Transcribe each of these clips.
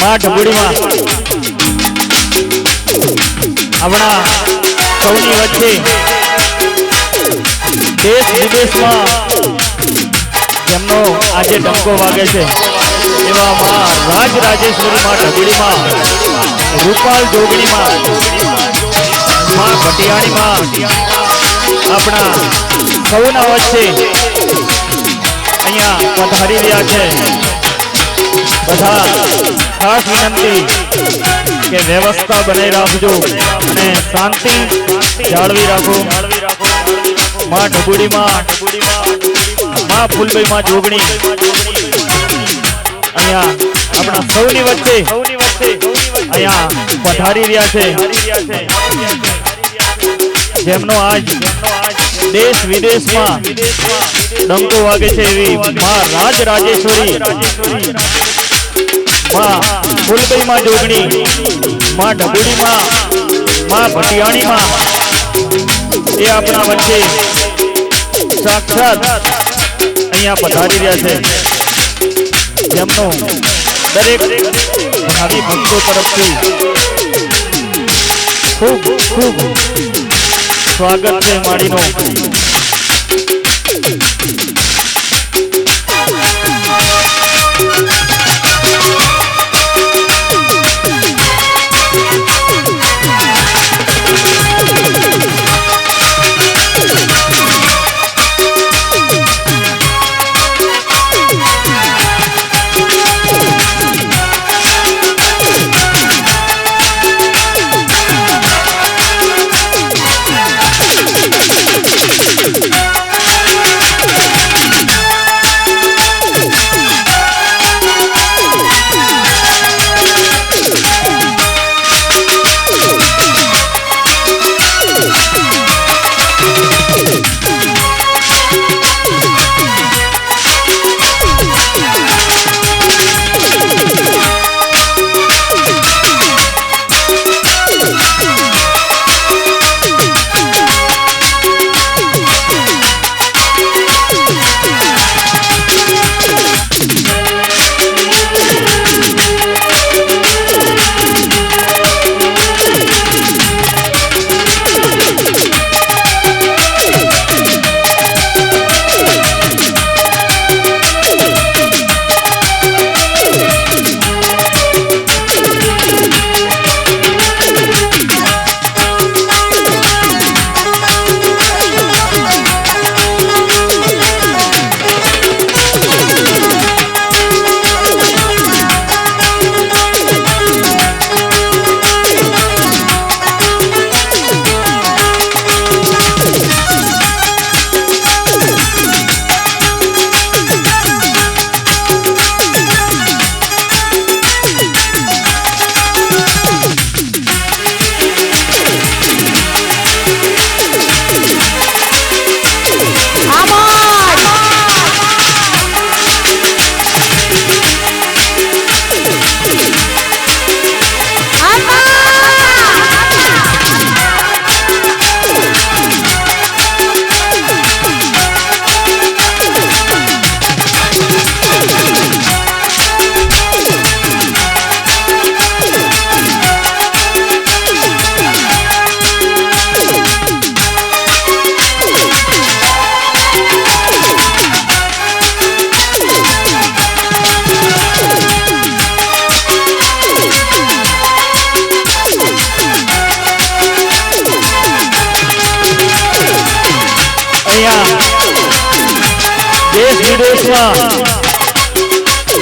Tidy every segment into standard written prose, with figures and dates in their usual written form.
માં ઢબુડીમાં આપણા સૌની વચ્ચે દેશ વિદેશમાં જેમનો આજે ડંકો વાગે છે એવા માં રાજરાજેશ્વરી માં ઢબુડીમાં રૂપાલ જોગણીમાં માં ભટિયાણીમાં આપણા સૌના વચ્ચે અહીંયા પધારી રહ્યા છે। બધા ખાસ વિનંતી કે વ્યવસ્થા બનાવી રાખજો અને શાંતિ જાળવી રાખો। માં ઢબુડીમાં માં ફૂલભાઈમાં જોગણી અહીંયા આપણા સૌની વચ્ચે અહીંયા પધારી રહ્યા છે જેમનો આજ દેશ વિદેશમાં ડંકો વાગે છે એવી માં રાજરાજેશ્વરી માં ફૂલભાઈમાં જોગણી માં ઢબુડીમાં માં ભટિયાણીમાં એ આપણા વચ્ચે સાક્ષાત અહીંયા પધારી રહ્યા છે જેમનો દરેક ભાવિ ભક્તો તરફથી ખૂબ ખૂબ સ્વાગત છે માડીનો।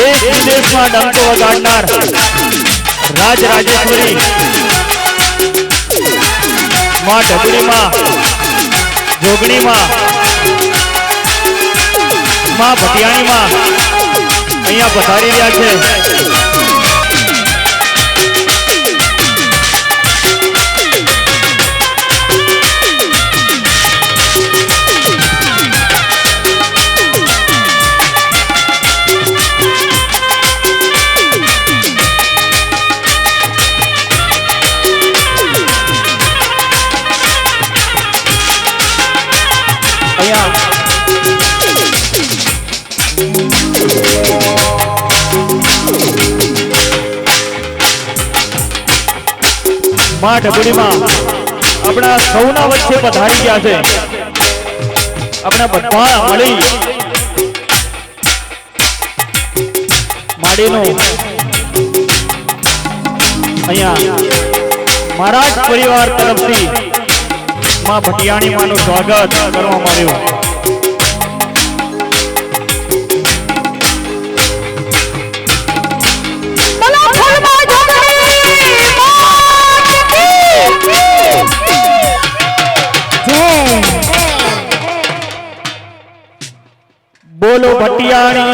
देश विदेश में डंको वगाड़नार राजराजेश्वरी मां ढबुड़ी मां जोगणी मां मां भटियाणी मां अहींया पधारी रह्या छे। માં ઢબુડીમાં આપણા સૌના વચ્ચે પધારી ગયા છે. આપણા બધા મળી માડીનો અહીંયા મારા જ પરિવાર તરફથી માં ભટિયાણી માનું સ્વાગત કરવામાં આવ્યું. बोलो भटियाणी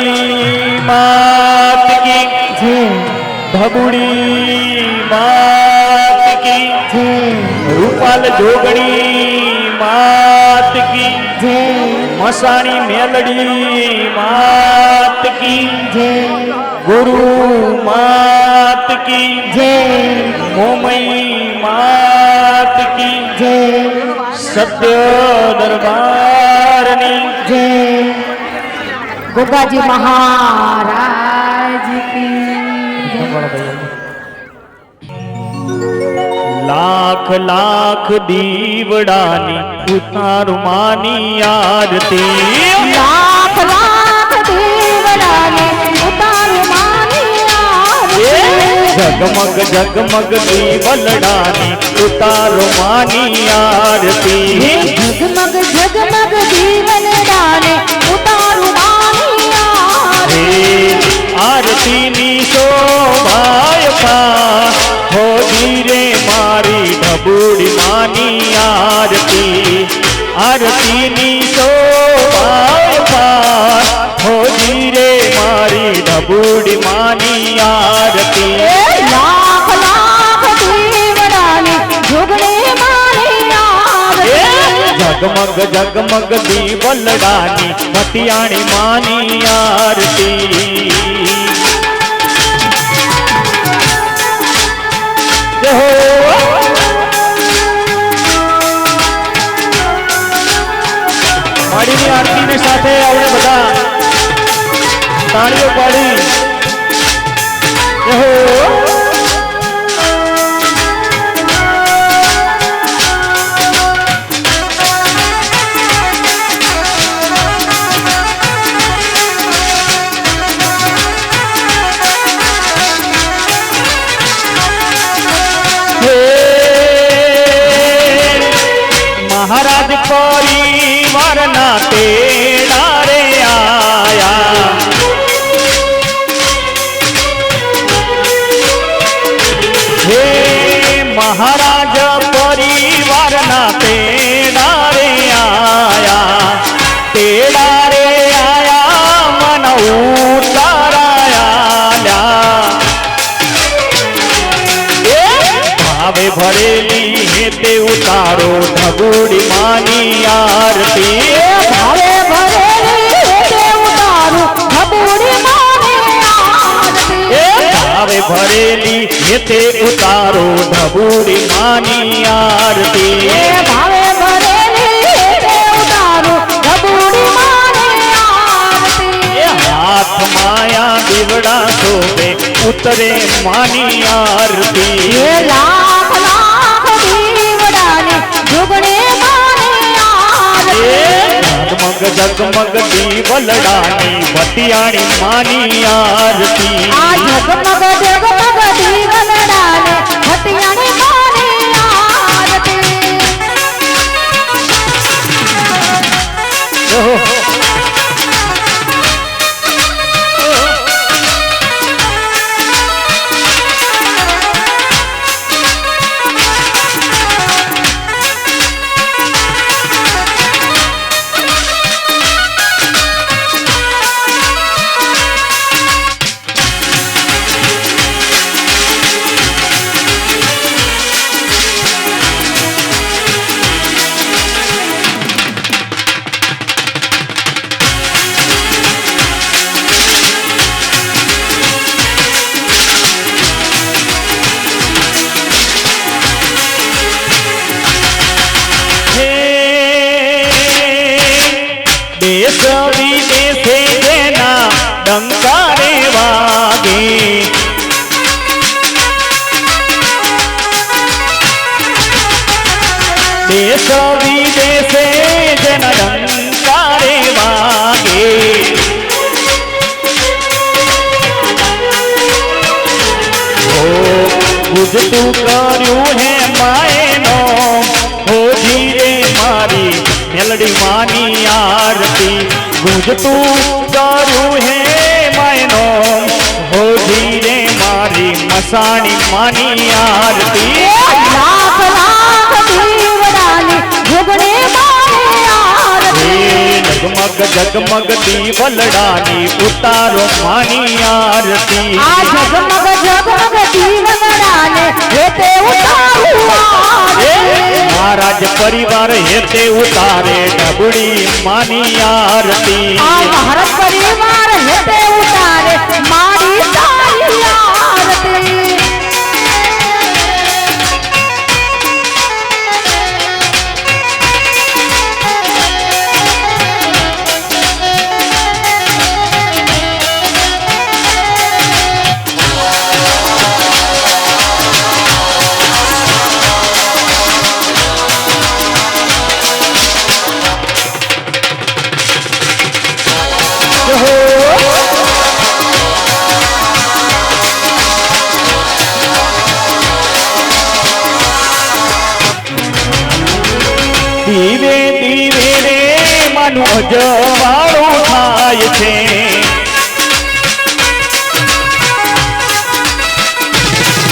मात की जय, ढबुड़ी मात की जय, रूपाल जोगणी मात की जय, मसाणी मेलड़ी मात की जय, गुरु मात की जय, मोमई मात की जय, सत्य दरबार जय, गोगाजी महाराज की लाख लाख दीवड़ानी उतारू मानी आरती, लाख लाख दीवड़ानी उतारू मानी आरती, जगमग जगमग दीवलडानी उतारू मानी आरती, जगमग जगमग दीवलडानी उतारू आरती नी शोभाय पा हो धीरे मारी ढबुड़ी मानी आरती, आरती नी शोभाय पा हो धीरे मारी ढबुड़ी मानी आरती, लाख लाख दीवड़ानी जोगणे मानी आरती, जगमग जगमग दीवलडानी भटियाणी मानी आरती. માડીની આરતીની સાથે આપણે બધા તાળીઓ પાડી महाराज परिवार ना तेड़ा रे आया, हे महाराज परिवार ना तेड़ा रे आया, तेड़ा रे आया मन उताराया भावे भरेली हेते उतारो ढबुड़ी मानी आरती, भावे भरेली हेते उतारो ढबुड़ी मानी आरती, भावे भरेली हेते उतारो ढबुड़ी मानी आरती, भावे भरेली हेते उतारो ढबुड़ी मानी आरती, हाथ माया दीवड़ा शोभे उतरे मानी आरती, लाख लाख दीवड़ानी जोगणे मानी आरती, जगमग जगमग दीवलडानी भटियाणी मानी आरती, जगमग जगमग दीवलडानी भटियाणी मानी आरती. મેલડી માની આરતી ગુંજતું તારું હે માયનો હો ધીરે મારી મસાણી માની આરતી લાખ લાખ દીવડાની જોગણે માને આરતી જગમગ જગમગ દીવલડાની ઉતારો માની આરતી આ જગમગ જગમગ દીવડાને હેતે ઉતારું આરતી મહારાજ પરિવાર હેતે ઉતારે ઢબુડી માની આરતી આ મહારાજ પરિવાર હેતે ઉતારે મારી તારી આરતી દીવે દીવે રે માનું અજવાળું થાય છે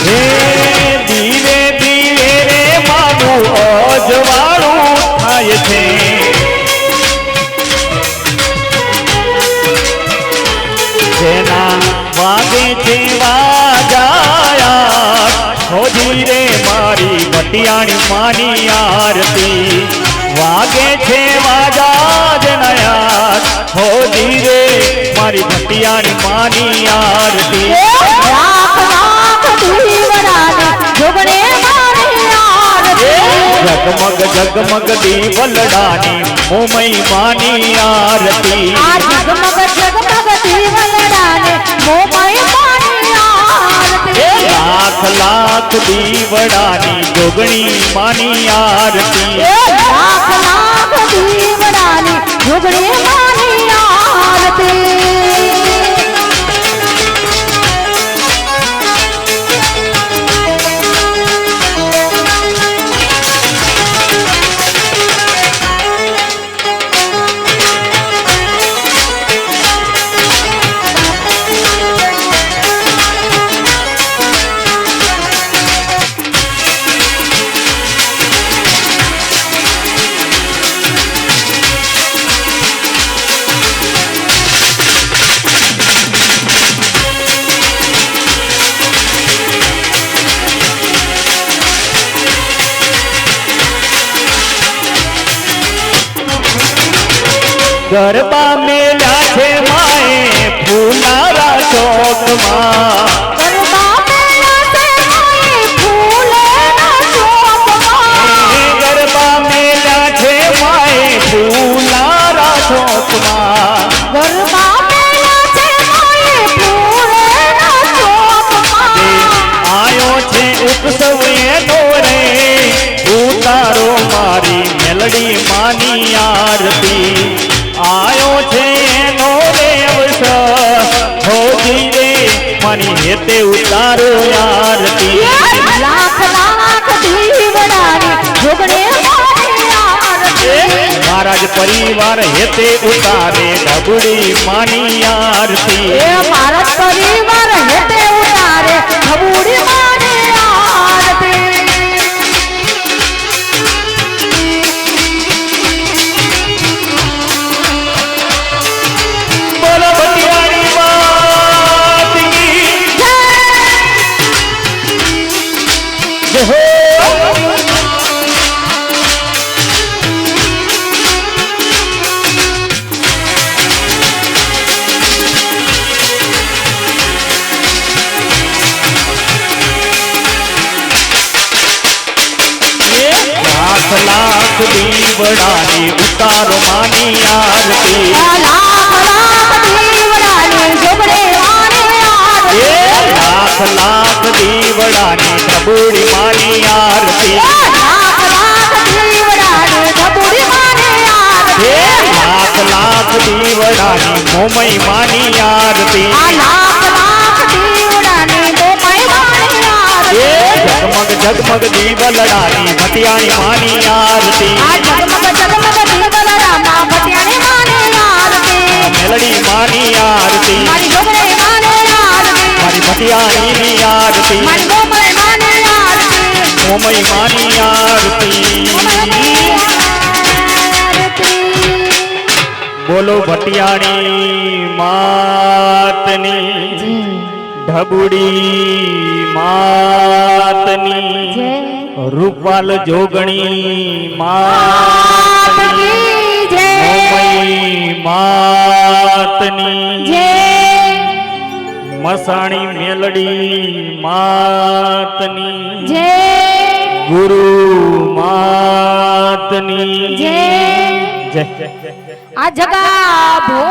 હે દીવે દીવે રે માનું અજવાળું થાય છે જેના વાગે છે વાજાયા હોજી રે મારી ભટિયાણી માની આરતી વાગે છે વાજા જનયા હોજી રે મારી ભટિયાણી માની આરતી લાખ લાખ દીવડાને જોગણે માને આરતી જગમગ જગમગ દીવલડાની મોમઈ માની આરતી આ જગમગ જગમગ દીવડાને મોમય માને આરતી લાખ લાખ દીવડાની જોગણી માની આરતી લાખ લાખ દીવડાની જોગણે માને આરતી ગરબા મેલ્યા છે માએ ફૂલારા ચોકમાં ગરબા મેળા છે માએ ફૂલેના ચોકમાં ગરબા મેલ્યા છે માએ ફૂલારા ચોકમાં ગરબા મેળા છે માએ ફૂલેના ચોકમાં આયો છે ઉત્સવ એનો રે ઉતારો મારી મેલડી માની આરતી આયો છે એનો રે અવસર હોજી રે મારી હેતે ઉતારો આરતી લાખ લાખ દીવડાની જોગણે માને આરતી મહારાજ પરિવાર હેતે ઉતારે ઢબુડી માની આરતી એ મારા પરિવાર હેતે ઉતારે ખબુડી માને આરતી બોલો ભટિયાણી માત કી જય હો લાખ લાખ દીવડાની ઉતારો માની આરતી લાખ લાખ દીવડાની જોગણે માને આરતી લાખ લાખ દીવડાની ઢબુડી માની આરતી લાખ લાખ દીવડાની ખબુડી માને આરતી લાખ લાખ દીવડાની મોમઈ માની આરતી આ લાખ લાખ દીવડાની મોમય માને આરતી જગમગ જગમગ દીવલડાની ભટિયાણી માની આરતી આ જગમગ જગમગ દીવડાની આરતી મારી ગોમય માની આરતી ઓમય માની આરતી બોલો ભટિયાણી માતની ઢબુડી માતની રૂપાલ જોગણી માતની ઓમય માતની મસાણી મેલડી માતની ગુરુ માતની જય આ જગા ભો